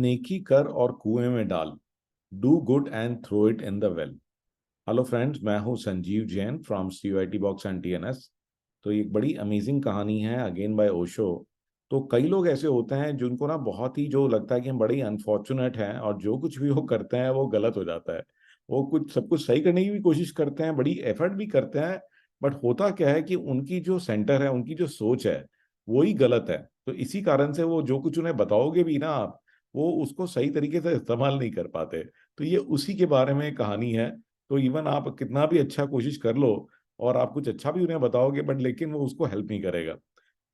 नेकी कर और कुएं में डाल, do good and throw it in the well. Hello friends, मैं हूं Sanjeev Jain from CUIT box and TNS। तो ये एक बड़ी अमेजिंग कहानी है अगेन बाय ओशो। तो कई लोग ऐसे होते हैं जिनको ना बहुत ही जो लगता है कि हम बड़े ही अनफॉर्चुनेट हैं और जो कुछ भी वो करते हैं वो गलत हो जाता है। वो कुछ सब कुछ सही करने की भी कोशिश करते हैं, बड़ी एफर्ट भी करते हैं, बट होता क्या है कि उनकी जो सेंटर है, उनकी जो सोच है, वो ही गलत है। तो इसी कारण से वो जो कुछ उन्हें बताओगे भी ना आप, वो उसको सही तरीके से इस्तेमाल नहीं कर पाते। तो ये उसी के बारे में कहानी है। तो इवन आप कितना भी अच्छा कोशिश कर लो और आप कुछ अच्छा भी उन्हें बताओगे, बट लेकिन वो उसको हेल्प नहीं करेगा।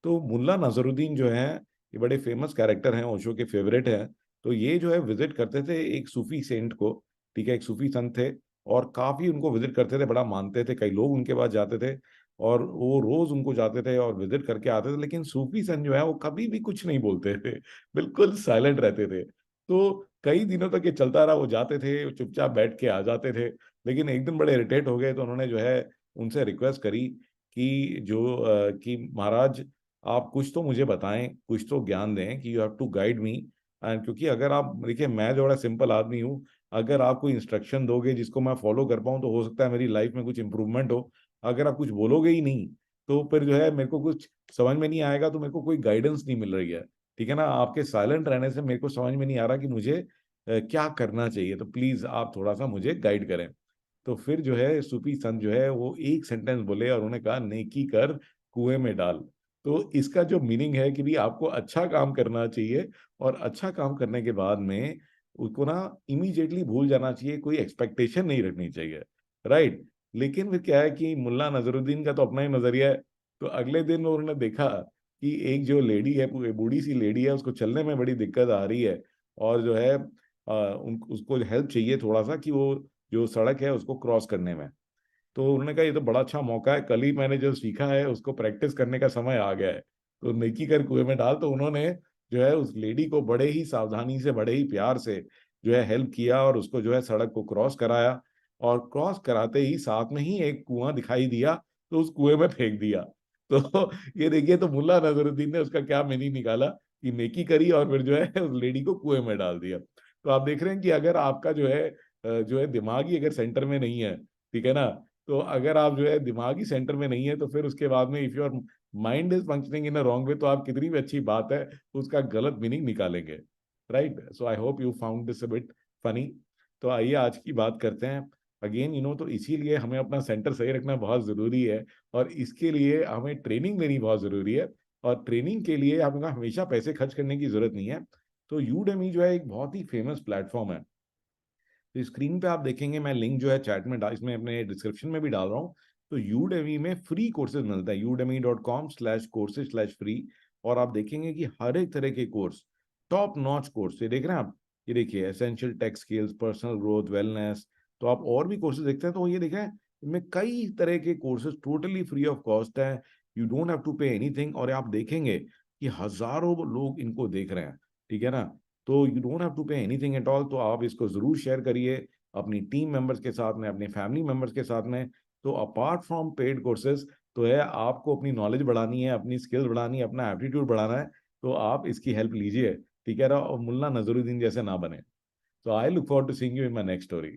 तो मुल्ला नजरुद्दीन जो है, ये बड़े फेमस कैरेक्टर हैं, ओशो के फेवरेट हैं। तो ये जो है विजिट करते थे एक सूफी सेंट को। ठीक है, एक सूफी संत थे और काफी उनको विजिट करते थे, बड़ा मानते थे, कई लोग उनके पास जाते थे और वो रोज उनको जाते थे और विजिट करके आते थे। लेकिन सूफी संत जो है वो कभी भी कुछ नहीं बोलते थे, बिल्कुल साइलेंट रहते थे। तो कई दिनों तक ये चलता रहा, वो जाते थे चुपचाप बैठ के आ जाते थे। लेकिन एक दिन बड़े इरिटेट हो गए तो उन्होंने जो है उनसे रिक्वेस्ट करी कि कि महाराज, आप कुछ तो मुझे बताएं, कुछ तो ज्ञान दें, कि you have to guide me. And क्योंकि अगर आप देखिए, मैं जो बड़ा सिंपल आदमी हूँ, अगर आप कोई इंस्ट्रक्शन दोगे जिसको मैं फॉलो कर पाऊँ तो हो सकता है मेरी लाइफ में कुछ इंप्रूवमेंट हो। अगर आप कुछ बोलोगे ही नहीं तो फिर जो है मेरे को कुछ समझ में नहीं आएगा, तो मेरे को कोई गाइडेंस नहीं मिल रही है। ठीक है ना, आपके साइलेंट रहने से मेरे को समझ में नहीं आ रहा कि मुझे क्या करना चाहिए। तो प्लीज आप थोड़ा सा मुझे गाइड करें। तो फिर जो है सूफी संत जो है वो एक सेंटेंस बोले और उन्होंने कहा, नेकी कर कुएं में डाल। तो इसका जो मीनिंग है कि भी आपको अच्छा काम करना चाहिए और अच्छा काम करने के बाद में उसको ना इमीडिएटली भूल जाना चाहिए, कोई एक्सपेक्टेशन नहीं रखनी चाहिए। राइट। लेकिन फिर क्या है कि मुल्ला नजरुद्दीन का तो अपना ही नजरिया है। तो अगले दिन उन्होंने देखा कि एक जो लेडी है, बूढ़ी सी लेडी है, उसको चलने में बड़ी दिक्कत आ रही है और जो है उसको हेल्प चाहिए थोड़ा सा, कि वो जो सड़क है उसको क्रॉस करने में। तो उन्होंने कहा ये तो बड़ा अच्छा मौका है, कल ही मैंने जो सीखा है उसको प्रैक्टिस करने का समय आ गया है। तो नेकी कर कुएं में डाल। तो उन्होंने जो है उस लेडी को बड़े ही सावधानी से, बड़े ही प्यार से जो है हेल्प किया और उसको जो है सड़क को क्रॉस कराया। और क्रॉस कराते ही साथ में ही एक कुआं दिखाई दिया, तो उस कुएं में फेंक दिया। तो ये देखिए, तो मुल्ला नजरुद्दीन ने उसका क्या मीनिंग निकाला कि नेकी करी और फिर जो है उस लेडी को कुएं में डाल दिया। तो आप देख रहे हैं कि अगर आपका जो है दिमागी अगर सेंटर में नहीं है, ठीक है ना, तो अगर आप जो है दिमागी सेंटर में नहीं है तो फिर उसके बाद में if your mind is functioning in a wrong way, तो आप कितनी भी अच्छी बात है उसका गलत मीनिंग निकालेंगे। Right. So I hope you found this a bit funny. तो आइए आज की बात करते हैं। अगेन तो इसीलिए हमें अपना सेंटर सही रखना बहुत जरूरी है और इसके लिए हमें ट्रेनिंग लेनी बहुत जरूरी है। और ट्रेनिंग के लिए आपको हमेशा पैसे खर्च करने की जरूरत नहीं है। तो यूडेमी जो है एक बहुत ही फेमस प्लेटफॉर्म है। तो स्क्रीन पे आप देखेंगे, मैं लिंक जो है चैट में इसमें अपने डिस्क्रिप्शन में भी डाल रहा हूँ। तो यूडेमी में फ्री कोर्सेज मिलता है, udemy.com/courses/free। और आप देखेंगे कि हर एक तरह के कोर्स, टॉप नॉच कोर्स, ये देख रहे हैं आप, ये देखिए essential tech skills, personal growth, wellness. तो आप और भी कोर्सेज देखते हैं तो ये देखें, इनमें कई तरह के courses totally free of cost है। You don't have to pay anything. और आप देखेंगे कि हजारों लोग इनको देख रहे हैं। ठीक है ना। तो you don't have to pay anything at all. तो आप इसको जरूर शेयर करिए अपनी टीम मेंबर्स के साथ में, अपने फैमिली मेंबर्स के साथ में। तो अपार्ट फ्रॉम पेड कोर्सेज, तो है आपको अपनी नॉलेज बढ़ानी है, अपनी स्किल्स बढ़ानी है, अपना एप्टीट्यूड बढ़ाना है, तो आप इसकी हेल्प लीजिए। ठीक है ना, और मुल्ला नजरुद्दीन जैसे ना बने। तो I look forward to seeing you in my next story.